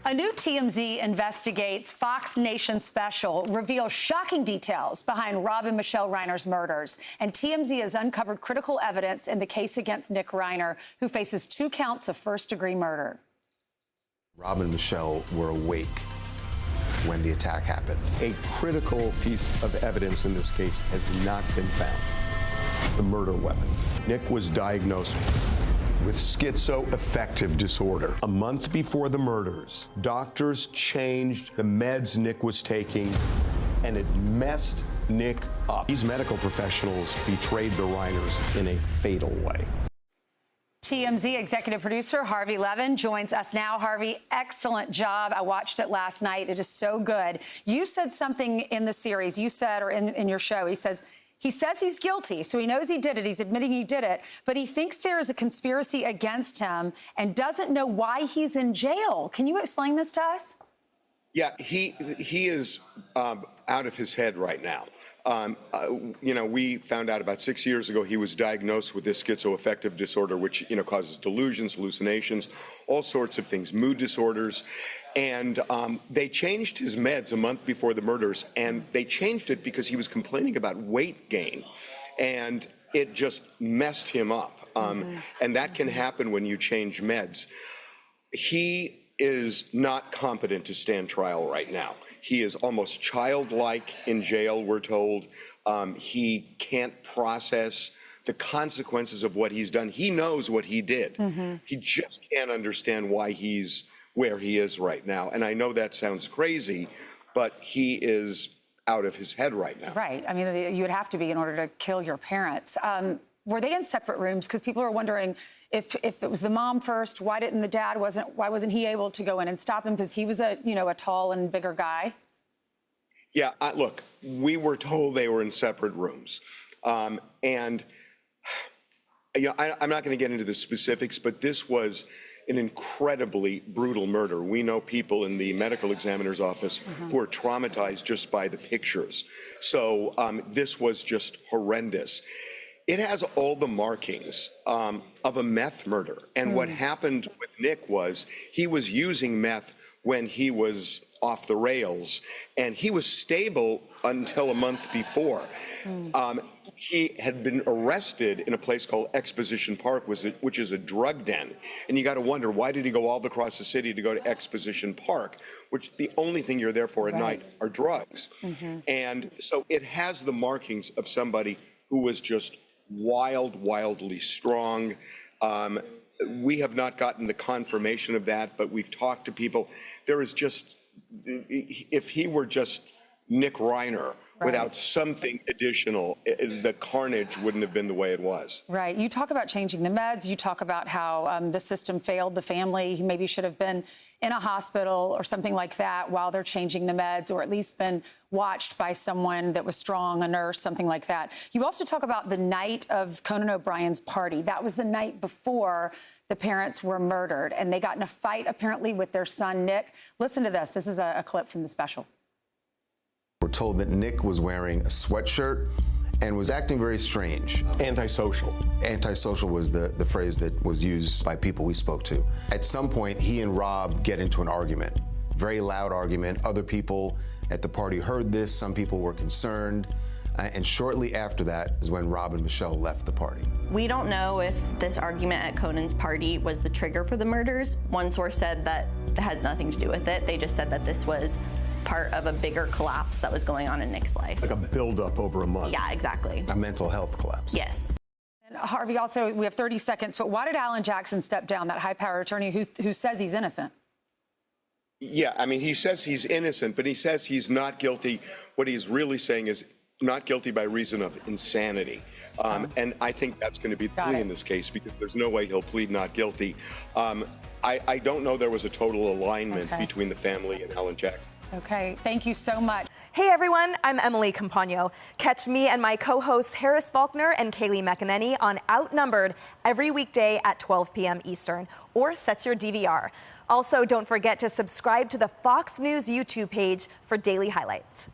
A new TMZ Investigates Fox Nation special reveals shocking details behind Rob and Michelle Reiner's murders. And TMZ has uncovered critical evidence in the case against Nick Reiner, who faces 2 counts of first-degree murder. Rob and Michelle were awake when the attack happened. A critical piece of evidence in this case has not been found. The murder weapon. Nick was diagnosed with schizoaffective disorder. A month before the murders, doctors changed the meds Nick was taking, and it messed Nick up. These medical professionals betrayed the Reiners in a fatal way. TMZ executive producer Harvey Levin joins us now. Harvey, excellent job. I watched it last night. It is so good. You said something in the series. You said, or in your show, he says he's guilty, so he knows he did it. He's admitting he did it, but he thinks there is a conspiracy against him and doesn't know why he's in jail. Can you explain this to us? Yeah, he is out of his head right now. You know, we found out about 6 years ago he was diagnosed with this schizoaffective disorder, which, you know, causes delusions, hallucinations, all sorts of things, mood disorders. And they changed his meds a month before the murders, and they changed it because he was complaining about weight gain. And it just messed him up. And that can happen when you change meds. He is not competent to stand trial right now. He is almost childlike in jail, we're told. He can't process the consequences of what he's done. He knows what he did. He just can't understand why he's where he is right now. And I know that sounds crazy, but he is out of his head right now. Right. I mean, you would have to be in order to kill your parents. Were they in separate rooms? Because people are wondering if it was the mom first, why wasn't he able to go in and stop him? Because he was a tall and bigger guy. Yeah, look, we were told they were in separate rooms. And you know, I'm not going to get into the specifics, but this was an incredibly brutal murder. We know people in the medical examiner's office who are traumatized just by the pictures. So this was just horrendous. It has all the markings of a meth murder. And what happened with Nick was he was using meth when he was off the rails, and he was stable until a month before. He had been arrested in a place called Exposition Park, which is a drug den. And you got to wonder, why did he go all across the city to go to Exposition Park, which the only thing you're there for at night are drugs. And so it has the markings of somebody who was just wildly strong. We have not gotten the confirmation of that, but we've talked to people. There is just, if he were just Nick Reiner without something additional, the carnage wouldn't have been the way it was. Right. You talk about changing the meds. You talk about how the system failed the family. He maybe should have been in a hospital or something like that while they're changing the meds, or at least been watched by someone that was strong, a nurse, something like that. You also talk about the night of Conan O'Brien's party. That was the night before the parents were murdered, and they got in a fight, apparently, with their son, Nick. Listen to this. This is a clip from the special. We're told that Nick was wearing a sweatshirt and was acting very strange. Antisocial. Antisocial was the phrase that was used by people we spoke to. At some point, he and Rob get into an argument, very loud argument. Other people at the party heard this. Some people were concerned. And shortly after that is when Rob and Michelle left the party. We don't know if this argument at Conan's party was the trigger for the murders. One source said that it had nothing to do with it. They just said that this was part of a bigger collapse that was going on in Nick's life. Like a buildup over a month. Yeah, exactly. A mental health collapse. Yes. And Harvey, also, we have 30 seconds, but why did Alan Jackson step down, that high-power attorney who says he's innocent? Yeah, I mean, he says he's innocent, but he says he's not guilty. What he's really saying is not guilty by reason of insanity. And I think that's going to be the plea in this case, because there's no way he'll plead not guilty. I don't know there was a total alignment between the family and Alan Jackson. Okay, thank you so much. Hey everyone, I'm Emily Campagno. Catch me and my co-hosts Harris Faulkner and Kaylee McEnany on Outnumbered every weekday at 12 p.m. Eastern, or set your DVR. Also, don't forget to subscribe to the Fox News YouTube page for daily highlights.